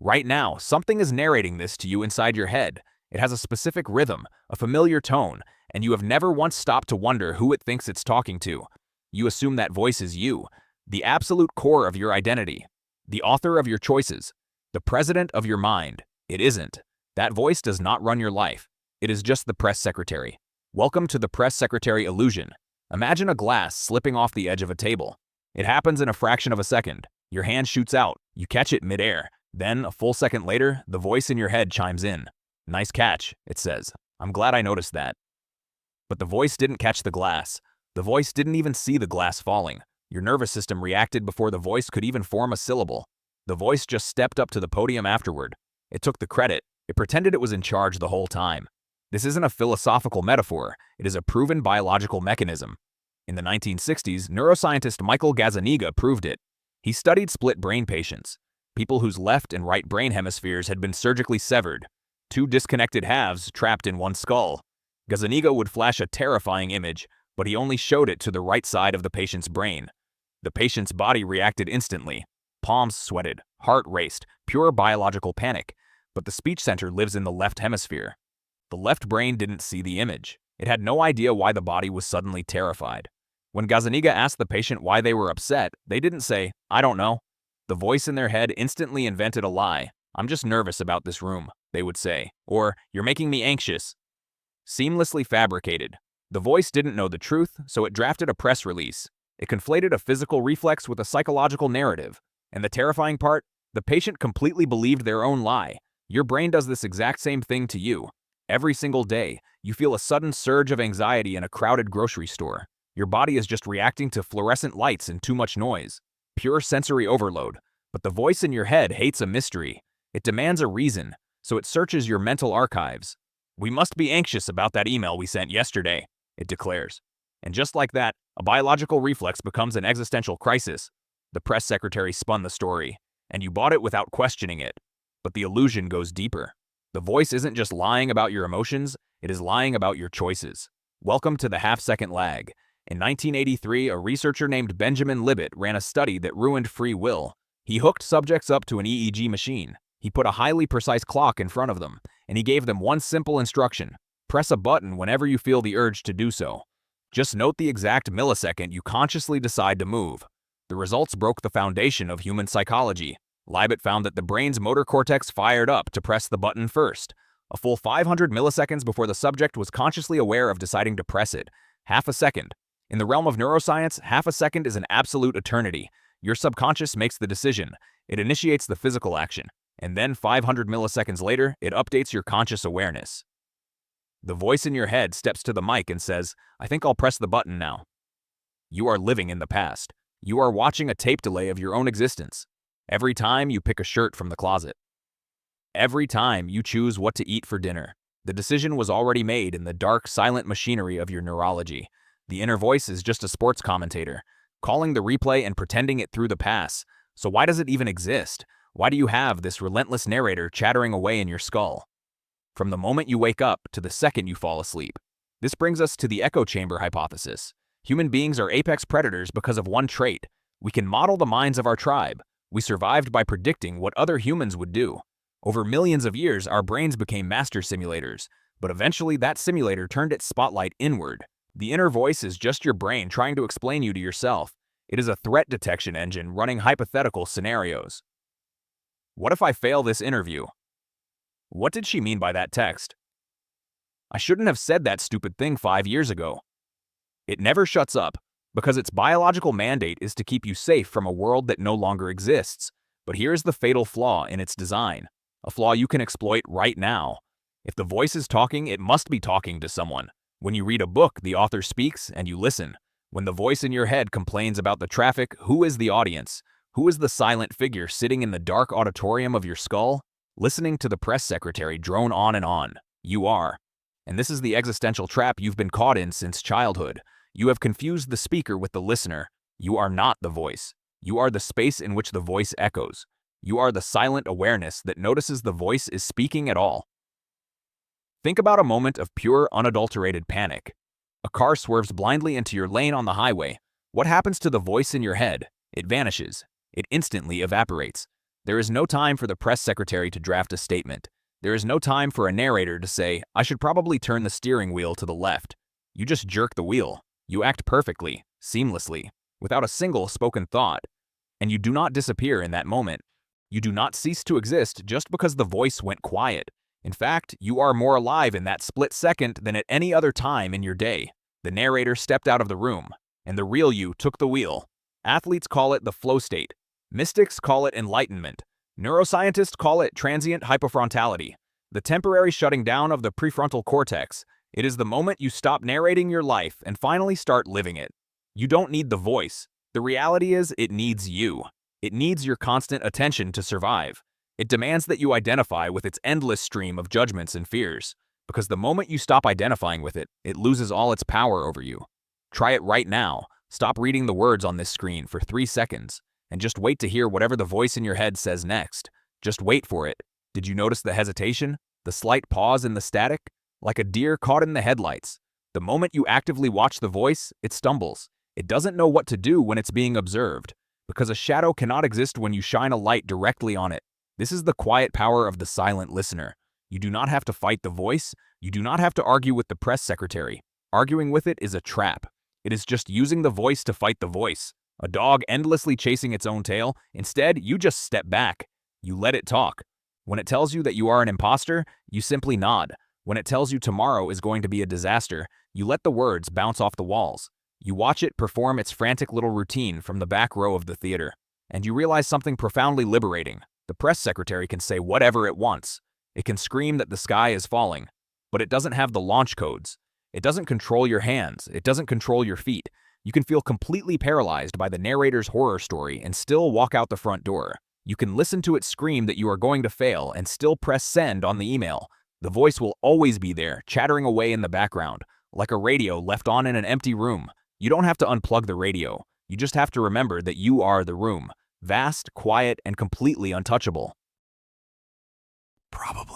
Right now, something is narrating this to you inside your head. It has a specific rhythm, a familiar tone, and you have never once stopped to wonder who it thinks it's talking to. You assume that voice is you, the absolute core of your identity, the author of your choices, the president of your mind. It isn't. That voice does not run your life. It is just the press secretary. Welcome to the press secretary illusion. Imagine a glass slipping off the edge of a table. It happens in a fraction of a second. Your hand shoots out. You catch it midair. Then, a full second later, the voice in your head chimes in. "Nice catch," it says. "I'm glad I noticed that." But the voice didn't catch the glass. The voice didn't even see the glass falling. Your nervous system reacted before the voice could even form a syllable. The voice just stepped up to the podium afterward. It took the credit. It pretended it was in charge the whole time. This isn't a philosophical metaphor. It is a proven biological mechanism. In the 1960s, neuroscientist Michael Gazzaniga proved it. He studied split brain patients, people whose left and right brain hemispheres had been surgically severed, two disconnected halves trapped in one skull. Gazzaniga would flash a terrifying image, but he only showed it to the right side of the patient's brain. The patient's body reacted instantly. Palms sweated, heart raced, pure biological panic. But the speech center lives in the left hemisphere. The left brain didn't see the image. It had no idea why the body was suddenly terrified. When Gazzaniga asked the patient why they were upset, they didn't say, "I don't know." The voice in their head instantly invented a lie. "I'm just nervous about this room," they would say. Or, "You're making me anxious." Seamlessly fabricated. The voice didn't know the truth, so it drafted a press release. It conflated a physical reflex with a psychological narrative. And the terrifying part? The patient completely believed their own lie. Your brain does this exact same thing to you. Every single day, you feel a sudden surge of anxiety in a crowded grocery store. Your body is just reacting to fluorescent lights and too much noise. Pure sensory overload. But the voice in your head hates a mystery. It demands a reason, so it searches your mental archives. "We must be anxious about that email we sent yesterday," it declares. And just like that, a biological reflex becomes an existential crisis. The press secretary spun the story, and you bought it without questioning it. But the illusion goes deeper. The voice isn't just lying about your emotions, it is lying about your choices. Welcome to the half-second lag. In 1983, a researcher named Benjamin Libet ran a study that ruined free will. He hooked subjects up to an EEG machine. He put a highly precise clock in front of them, and he gave them one simple instruction: press a button whenever you feel the urge to do so. Just note the exact millisecond you consciously decide to move. The results broke the foundation of human psychology. Libet found that the brain's motor cortex fired up to press the button first, a full 500 milliseconds before the subject was consciously aware of deciding to press it. Half a second. In the realm of neuroscience, half a second is an absolute eternity. Your subconscious makes the decision. It initiates the physical action. And then 500 milliseconds later, it updates your conscious awareness. The voice in your head steps to the mic and says, "I think I'll press the button now." You are living in the past. You are watching a tape delay of your own existence. Every time you pick a shirt from the closet. Every time you choose what to eat for dinner. The decision was already made in the dark, silent machinery of your neurology. The inner voice is just a sports commentator, calling the replay and pretending it through the pass. So why does it even exist? Why do you have this relentless narrator chattering away in your skull? From the moment you wake up to the second you fall asleep. This brings us to the echo chamber hypothesis. Human beings are apex predators because of one trait. We can model the minds of our tribe. We survived by predicting what other humans would do. Over millions of years, our brains became master simulators, but eventually that simulator turned its spotlight inward. The inner voice is just your brain trying to explain you to yourself. It is a threat detection engine running hypothetical scenarios. What if I fail this interview? What did she mean by that text? I shouldn't have said that stupid thing 5 years ago. It never shuts up, because its biological mandate is to keep you safe from a world that no longer exists. But here's the fatal flaw in its design, a flaw you can exploit right now. If the voice is talking, it must be talking to someone. When you read a book, the author speaks and you listen. When the voice in your head complains about the traffic, who is the audience? Who is the silent figure sitting in the dark auditorium of your skull? Listening to the press secretary drone on and on. You are. And this is the existential trap you've been caught in since childhood. You have confused the speaker with the listener. You are not the voice. You are the space in which the voice echoes. You are the silent awareness that notices the voice is speaking at all. Think about a moment of pure, unadulterated panic. A car swerves blindly into your lane on the highway. What happens to the voice in your head? It vanishes. It instantly evaporates. There is no time for the press secretary to draft a statement. There is no time for a narrator to say, I should probably turn the steering wheel to the left. You just jerk the wheel. You act perfectly, seamlessly, without a single spoken thought. And you do not disappear in that moment. You do not cease to exist just because the voice went quiet. In fact, you are more alive in that split second than at any other time in your day. The narrator stepped out of the room, and the real you took the wheel. Athletes call it the flow state. Mystics call it enlightenment. Neuroscientists call it transient hypofrontality, the temporary shutting down of the prefrontal cortex. It is the moment you stop narrating your life and finally start living it. You don't need the voice. The reality is, it needs you. It needs your constant attention to survive. It demands that you identify with its endless stream of judgments and fears, because the moment you stop identifying with it, it loses all its power over you. Try it right now. Stop reading the words on this screen for 3 seconds, and just wait to hear whatever the voice in your head says next. Just wait for it. Did you notice the hesitation? The slight pause in the static? Like a deer caught in the headlights. The moment you actively watch the voice, it stumbles. It doesn't know what to do when it's being observed, because a shadow cannot exist when you shine a light directly on it. This is the quiet power of the silent listener. You do not have to fight the voice. You do not have to argue with the press secretary. Arguing with it is a trap. It is just using the voice to fight the voice. A dog endlessly chasing its own tail. Instead, you just step back. You let it talk. When it tells you that you are an imposter, you simply nod. When it tells you tomorrow is going to be a disaster, you let the words bounce off the walls. You watch it perform its frantic little routine from the back row of the theater. And you realize something profoundly liberating. The press secretary can say whatever it wants. It can scream that the sky is falling. But it doesn't have the launch codes. It doesn't control your hands. It doesn't control your feet. You can feel completely paralyzed by the narrator's horror story and still walk out the front door. You can listen to it scream that you are going to fail and still press send on the email. The voice will always be there, chattering away in the background, like a radio left on in an empty room. You don't have to unplug the radio. You just have to remember that you are the room. Vast, quiet, and completely untouchable. Probably.